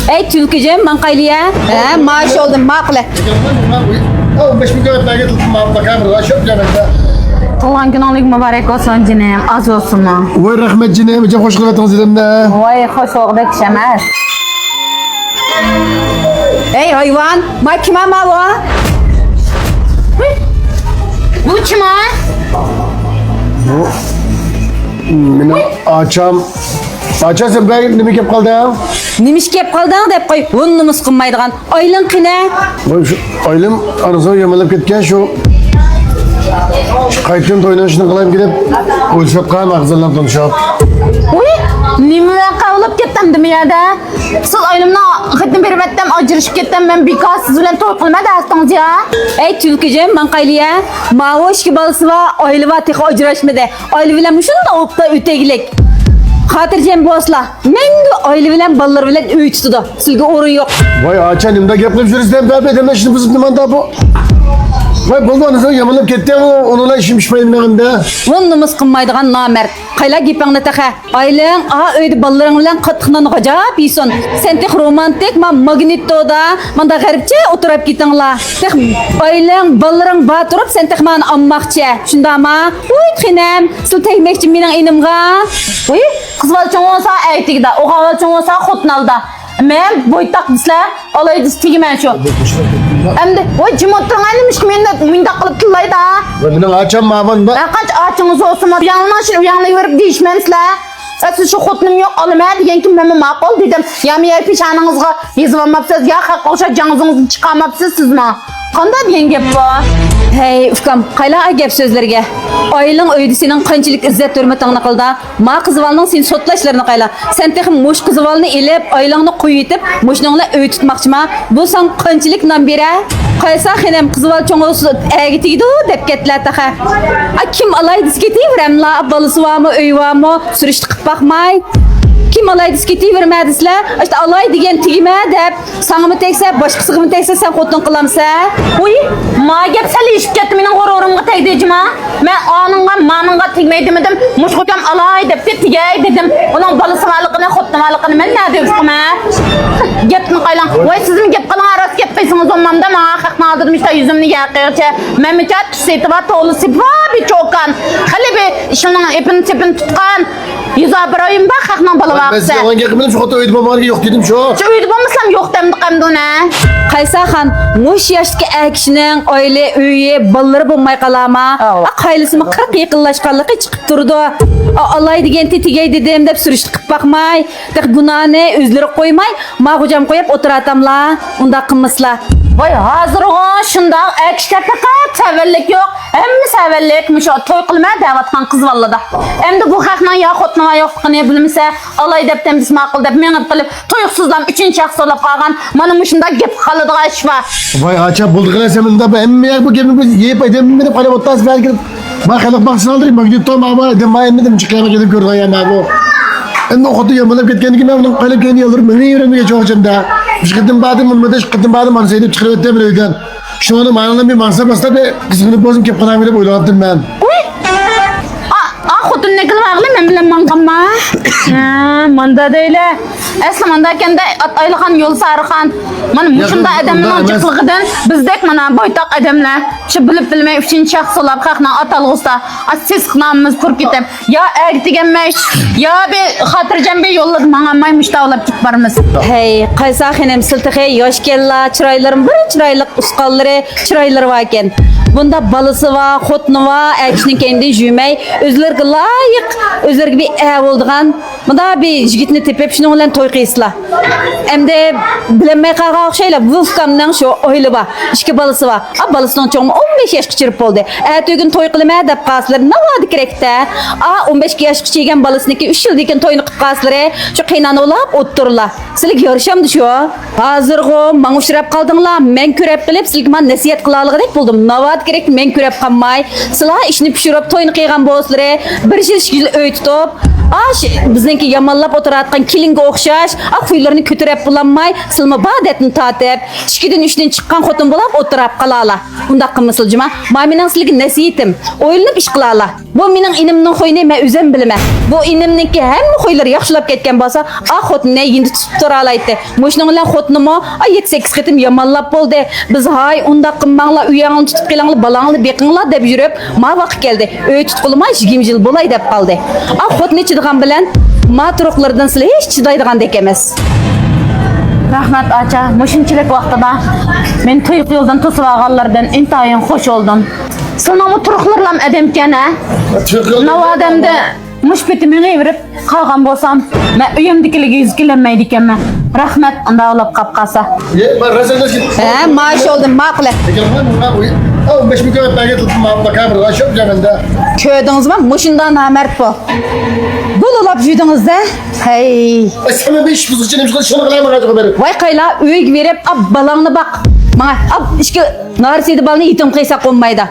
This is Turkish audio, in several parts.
Ey Tülkücüm, man qayliya? Maaş oldum, maqla. 15 bin lira belge tuttum abla kamera. Şöp cemekte. Tuğan gününlük mübarek olsun cinem, az olsun mu? Vay rahmet cine. Bize hoş geldiniz elimde. Vay, hoş oldu kişemez. Ey hayvan, ma kime ma bu? Bu kime? Mine açam. Açam sen belge ne kep kaldı ya? Nimiş kep kaldın dep koy. Bunumuz kınmaydıgan. Aylın kine. Vay şu aylım anasını yamalap ketken şu. Kayıtın toylanışını kılayım gidip uyuşup kalan ağzından tanışıp. Uy, nimeden kavulup kettim değil mi ya da? Siz aylımdan xitini berip ettim, acırışıp kettim, ben bir kaz siz bilen toy kılma dersiniz ya. Ey Tülkücüm, man qayliya? Mahoş ki balısı var, aylı var, tek acırışmadı. Aylı bilen şunu da opta ötegilik. Hatırcem bosla. Mengi aylı bilen ballar bilen öğüt tutudu. Sizge orun yok. Vay açan nimde geplep jüristem ben bedemle şimdi fısıp nimanda bu. Vay buldu anasını yamalap ketti ama onunla işim işmeyin neminde. Bunumuz kınmaydıgan namert. Qayla gepengni taxa. Aylın, öyde ballarың bilen qatqından gajap iyson. Sen tek romantik, man magnitoda, manda garipçe oturap ketingla. Tek aylın, ballarың ba turup, sen tek man ammaqçı. Şundama? Uy, xinem, sil tegmekçi mening inimga. Uy, qızbalçın olsa aytigida, oğavalçın olsa xotnalda. Men boytaq dislar, olay dis tegimen şu. Endi, oy jim o'tirganimiz menda qilib tillaydi. Vay mine açam mavan da. Qancha achingiz olsin, uyanlayverib deyishmaysizlar. Siz şu xotinim yo'q, olaman degan kim men ma'qul dedim. Yam-yer peshonangizga yezib olmabsiz, ya haq o'xshagangizni chiqarmabsiz sizmi? Qanday degan gap bu? Hey, ufkam, qayla gap so'zlarga. Aylın öydi senin qanchalik izzat hurmatingni qildi. Ma qizvalning sen sotlashlarini qayla. Sen texim mush qizvalni elib, aylingni qo'yib etib, mushningni öy tutmoqchima. Bu san qanchalik nam bera? Qaysa xinem qizval cho'ng'isi agitidi deb ketlar taxa. Kim alay disketiveramla, balisi varmi, uy varmi, surishti qilib baqmay. Kim alay disketivermadisizlar? İşte alay degan tegma deb, sanımı teksa, boshqasiga teksa sen xotin qilamsa. Uy, ma gap sal eshib ketdi mening g'ururimga tegdijima. Men oningga, maningga tegmay demedim. Mush xotam alay deb tegay dedim. Uning balisi varligini, xotinligini men nima deyapman? Gapni qaylang. Voy sizning gap qalan aras gap qaysingiz olmamda men haqni aldirdim işte yüzümni yaqircha. Men mecha tuseti va to'lisi va bir cho'kan. Hali bir ishning ipini tepini tutgan. Yüzabrayım bak haqning bala Ben size hangi yakımını şu xota öydü babamlarga yok dedim şu. Şu uydu bo'lmasam yo'q demdiqamdi uni. Qaysa xan, mush yoshga kishining oila, uyi, balları bo'lmay qalama. Qaylisimi 40 yaqinlashganligi chiqib turdi. Alay degan tetigay dedim deb surishti qilib baqmay, gunohni o'zlari qo'ymay, mag'ujam qo'yib o'tiratamlar. Unda qilmaslar. Voy, hozirg'a shundoq akishlar faqat savallik yo'q. Hamma savallik musho to'y qilma da'vatgan qizvallada. Endi bu haqning yo xotni va yo'qligini bilmasa, alay debdan biz ma'qul deb meni qilib, to'yuqsizdan 3-shaxs solab qolgan. Mana mushunda gap qoladigan ish bor. Vay açam bulduk resiminde ben emmiyak bu gemi yiyip edem benim kalem otlas belki. Bak hele baksın aldırayım bak gittim ama edem ben dedim çıkayama gidip gördüm yani bu. Endi oxutu yamalab ketgan ekan men qalab kelgan yollar meni yuramiga cho'g'imda. Ishqidim badim unmada ishqidim badim mana seni chiqarib o'tdim uydan. Shuni ma'nodan bir mansab bastib qizg'inib o'zim kelib qolaman deb o'ylabdim men. Xotun ne qilib men bilan manqamma. Manda deyla. Asli manda kanda Aylıxan yo'l sarixan. Mana mushunda odamning ochiqligidan bizdek mana boytoq odamlar shu bilib bilmay 3-shaxs solab haqni atalg'usta siz qilamiz turib ketib. Ya ertiganmash, ya bir xotirjam bir yo'llar mang'amay mushtavlab ketib boramiz. Hey, qaysa xinem siltiqi yosh kella, chiroylarim bir chiroyliq usqonlari, chiroylari bor ekan. Bunda balisi var, xotini var, akishni kendi jumay, o'zlariga loyiq, o'zlariga bir bo'ldigan, bunda bir yigitni tepib shuning bilan to'y qilsizlar. Endi bilmay qolgan o'xshaylar, Wolfgamning shu o'yli bor, 2 balisi var. Balisining cho'ngmi 15 yoshga chirib bo'ldi. Tugun to'y qilma deb qaslar, navodi kerakda. 15 yoshga chigan balisiniki 3 yildan to'yni qilib qaslar, shu qiynani olib o'tirlar. Sizlarga yarashamdi shu. Hozirg'u men ushrab qoldinglar, men ko'rib qilib sizlarga men nasihat qila olgandek bo'ldim. Navodi zat gerek men körep qanmay. Sizlar ishni pishirib, to'yni qilgan bo'lsizlar, bir yil öy tutib, bizningki yamanlab o'tirayotgan kelinga o'xshash, xuylarni ko'tarib bulanmay, silma badetni tatib, 2dan 3dan chiqqan xotin bo'lib o'tirib qalala. Undaq qilmasizlar, ma mening sizlarga nasihatim, o'ylanib ish qilala. Bu mening inimning xo'yini men o'zim bilaman. Bu inimningki hamma xo'ylar yaxshilab ketgan bo'lsa, xotinni endi tutib tura olaydi. Mo'shning bilan xotinimi 7-8 qitim yamanlab bo'ldi. Biz hay undaq qilmanglar, uyingni tutib qilinglar, balangni beqinglar deb yurib, ma vaqt keldi. Uy tutqilmay 20 yil bo'lay deb qoldi. Xotni chidigan bilan ma turuqlardan sizlar hech chidaydigandek emas. Rahmat acha, mushunchalik vaqtida men to'y yo'ldan to'sib olganlardan intayin xush oldum. Sanamı turuqlarlam adamkan ha. Navadamda mush bitimini verib qolgan bo'lsam, men uyimdikiligi yuzkilanmaydi ekanman. Rahmat, unda olib qolib qolsa. Ben rezalet gittim. Maaş oldum, maqli. Al 5 bin kağıt paket tuttum abla kamera. Aşıp canında. Köydüngizmi? Mushundan namert bu. Bululab yudingizda. Hey. Sana bir iş fızıkçı neymiş kılıç şunu kılayım acaba beri. Vay qayla uyga berib, balangni baq. Mana, ishga narsiydi balni itim qiysa qo'ymaydi.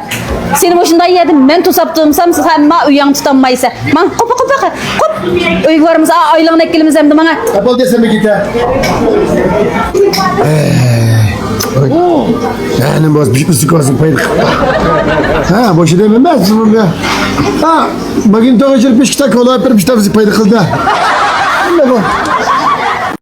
Seni mushunday yedim, men to'sab turmsam, siz hamma uyang tutanmaysa. Man qop. Uyga boramiz, oylangni kelimiz hamda mana. Apol desem bir git ha. Yani boz bir ısık olsun paydık. Ha boşu demem ben sınırım ya. Ha bugün toğa çırpış kitap kolay bir piştavızı paydık kıldı. Ne bu?